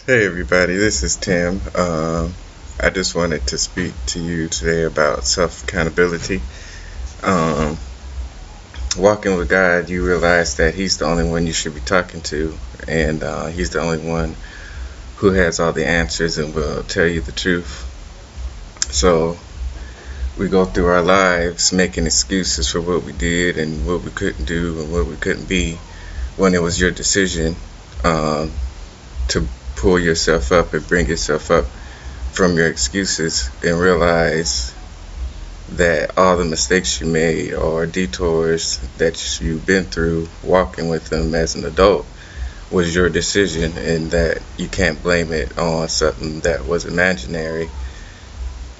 Hey everybody, this is Tim. I just wanted to speak to you today about self-accountability. Um, Walking with God, you realize that He's the only one you should be talking to, and He's the only one who has all the answers and will tell you the truth. So we go through our lives making excuses for what we did and what we couldn't do and what we couldn't be when it was your decision um, to pull yourself up and bring yourself up from your excuses and realize that all the mistakes you made or detours that you've been through walking with them as an adult was your decision, and that you can't blame it on something that was imaginary,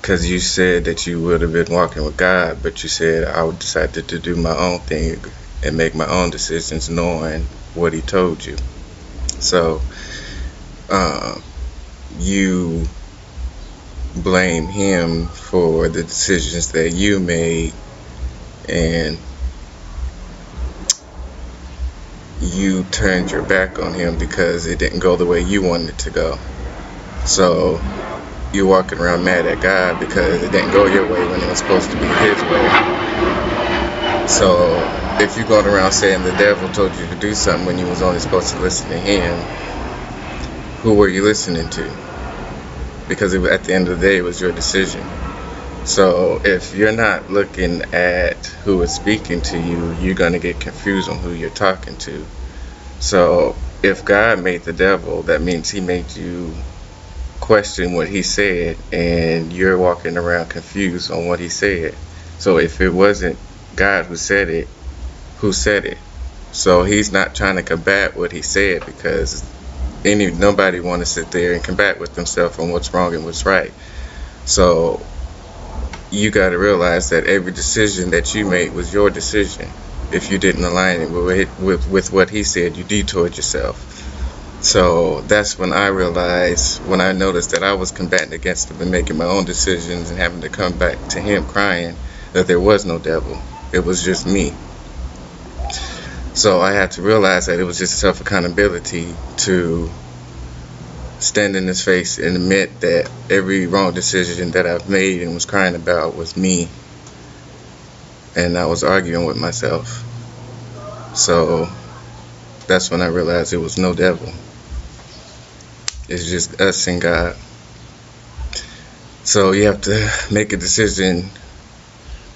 because you said that you would have been walking with God, but you said I would decided to do my own thing and make my own decisions knowing what He told you. So uh, you blame Him for the decisions that you made, and you turned your back on Him because it didn't go the way you wanted it to go. So you're walking around mad at God because it didn't go your way when it was supposed to be His way. So if you're going around saying the devil told you to do something when you was only supposed to listen to Him, who were you listening to? Because at the end of the day, it was your decision. So if you're not looking at who is speaking to you, you're going to get confused on who you're talking to. So if God made the devil, that means He made you question what He said, and you're walking around confused on what He said. So if it wasn't God who said it, who said it? So He's not trying to combat what He said, because nobody want to sit there and combat with themselves on what's wrong and what's right. So you got to realize that every decision that you made was your decision. If you didn't align it with what He said, you detoured yourself. So that's when I realized, when I noticed that I was combating against Him and making my own decisions and having to come back to Him crying, that there was no devil. It was just me. So I had to realize that it was just self-accountability to stand in His face and admit that every wrong decision that I've made and was crying about was me. And I was arguing with myself. So that's when I realized it was no devil. It's just us and God. So you have to make a decision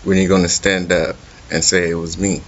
when you're going to stand up and say it was me.